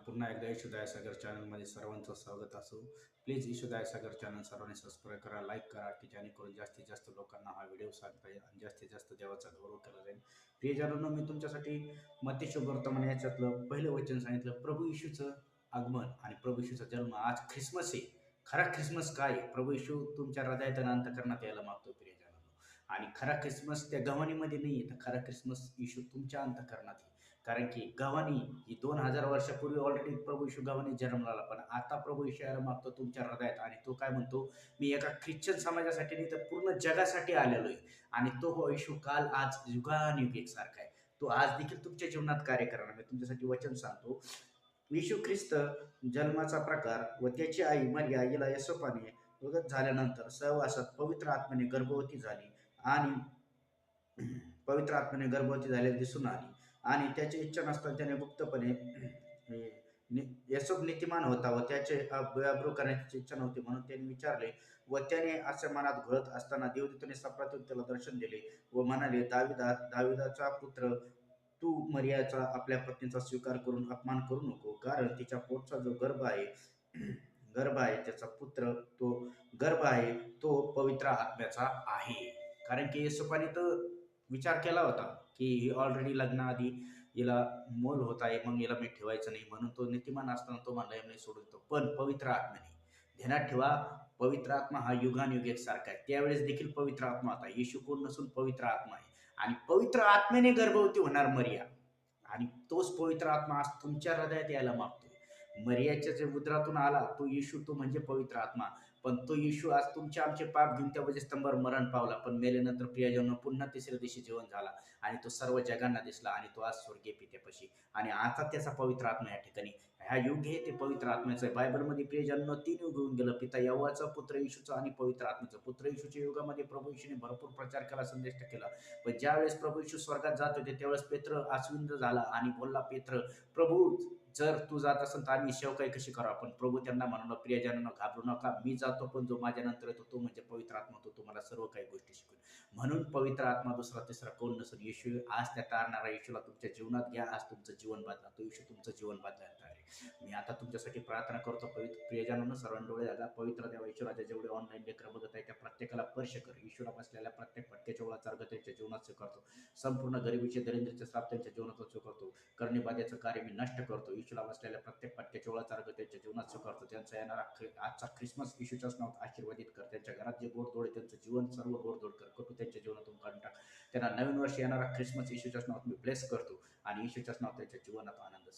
पुन्हा एकदा ईशू दयासागर चॅनलमध्ये सर्वांचं स्वागत असो. प्लीज ईशू दयासागर चॅनल सर्वांनी सबस्क्राईब करा, लाईक करा, की जेणेकरून जास्तीत जास्त लोकांना हा व्हिडिओ सांगता येईल आणि जास्तीत जास्त देवाचा गौरव केला जाईल. प्रियजनांनो, मी तुमच्यासाठी मत्ती शुभ वर्तमान याच्यातलं पहिलं वचन सांगितलं. प्रभू येशूचं आगमन आणि प्रभू येशूचा जन्म आज ख्रिसमस आहे. खरा ख्रिसमस काय आहे? प्रभू येशू तुमच्या हृदयात आणि अंतःकरणात यायला मागतो प्रियजनांनो. आणि खरा ख्रिसमस त्या गव्हाणीमध्ये नाही आहे, तर खरा ख्रिसमस येशू तुमच्या अंतःकरणात आहे. कारण की गव्हाणी ही 2000 वर्षापूर्वी ऑलरेडी प्रभू येशू गव्हाणी जन्मला, पण आता प्रभू येशू यायला मागतो तुमच्या हृदयात. आणि तो काय म्हणतो, मी एका ख्रिश्चन समाजासाठी नाही तर पूर्ण जगासाठी आलेलो आहे. आणि तो येशू काल आज युगानुयुग एकसारखा आहे. तो आज देखील तुमच्या जीवनात कार्य करणार. मी तुमच्यासाठी वचन सांगतो. येशू ख्रिस्त जन्माचा प्रकार व त्याची आई मरिया हिला यशोपाने उगत झाल्यानंतर सहवासात पवित्र आत्म्याने गर्भवती झाली आणि पवित्र आत्म्याने गर्भवती झालेली दिसून आली. आणि त्याची इच्छा नसताना त्याने गुप्तपणे यशोब नीतिमान होता व त्याचे अब्रू करण्याची इच्छा नव्हती, म्हणून त्याने विचारले. व त्याने असे मनात घोळत असताना देवदूताने स्वप्नातून त्याला दर्शन दिले व म्हणाले, दाविदाचा पुत्र, तू मरियाचा आपल्या पत्नीचा स्वीकार करून अपमान करू नको, कारण तिच्या पोटचा जो गर्भ आहे त्याचा पुत्र, तो गर्भ आहे तो पवित्र आत्म्याचा आहे. कारण की येसुपाने तर विचार केला होता की ही ऑलरेडी लग्नाआधी हिला मूल होत आहे, मग हिला मी ठेवायचं नाही, म्हणून तो नीतिमान असताना तो म्हणला मी सोडून देतो. पण पवित्र आत्म्याने, ध्यानात ठेवा, पवित्र आत्मा हा युगानुयुग एकसारखा आहे. त्यावेळेस देखील पवित्र आत्मा होता. येशू कोण नसून पवित्र आत्मा आहे. आणि पवित्र आत्म्याने गर्भवती होणार मरिया. आणि तोच पवित्र आत्मा आज तुमच्या हृदयात यायला मागतोय. मरियाच्या जे उदरातून आला तो येशू, तो म्हणजे पवित्र आत्मा. पण तो येशू आज तुमचे आमचे पाप घेऊन त्या वजस्तंभावर मरण पावला, पण मेल्यानंतर प्रियजन पुन्हा तिसऱ्या दिवशी जीवन झाला. आणि तो सर्व जगांना दिसला आणि तो आज स्वर्गीय पित्यापाशी. आणि आता त्याचा पवित्र आत्मा या ठिकाणी, ह्या युग हे ते पवित्र आत्म्याचं आहे. बायबलमध्ये प्रियजन 3 युग होऊन गेलं, पिता यहोवाचं, पुत्र येशूचं आणि पवित्र आत्म्याचं. पुत्र येशूच्या युगामध्ये प्रभू येशूने भरपूर प्रचार केला, संदेश केला. पण ज्यावेळेस प्रभू येशू स्वर्गात जात होते त्यावेळेस पेत्र आश्विंद झाला आणि बोलला, पेत्र, प्रभू जर तू जात असेल तर आम्ही सेवकाई कशी करा? पण प्रभू त्यांना म्हणाला, प्रियजनांनो घाबरू नका, मी जातो, पण जो माझ्या नंतर येतो तो म्हणजे पवित्र आत्मा, तो तुम्हाला सर्व काही गोष्टी शिकवेल. म्हणून पवित्र आत्मा दुसरा तिसरा कोण नसून येशू. आज त्या तारणारा येशूला तुमच्या जीवनात घ्या. आज तुमचं जीवन बदला. तो येशू तुमचं जीवन बदलायला तयार आहे. मी आता तुमच्यासाठी प्रार्थना करतो. पवित्र प्रियजनांनो, सर्वांनी डोळे झाला. पवित्र देवा येशूराजा, जेवढे ऑनलाईन लेकरं बघत आहे त्या प्रत्येकाला स्पर्श कर. येशूला बसलेल्या प्रत्येक फटक्याच्या ओळाचा अर्घ त्यांच्या जीवनात स्वीकारतो. संपूर्ण गरिबीचे, दरिद्रीचे श्राप त्यांच्या जीवनात स्वीकारतो. करणेबाधेचं कार्य मी नष्ट करतो. येशूला बसलेल्या प्रत्येक फटक्याच्या ओळाचा अर्घ त्यांच्या जीवनात स्वीकारतो. त्यांचा येणारा आजचा ख्रिसमस येशूच्याच नावात आशीर्वादित कर. त्यांच्या घरात जे गोडधोड आहे त्यांचं जीवन सर्व गोडधोड कर. कटू त्यांच्या जीवनातून काढून टाक. त्यांना नवीन वर्ष येणारा ख्रिसमस येशूच्याच नावात मी ब्लेस करतो आणि येशूच्याच नावात त्यांच्या जीवनात आनंद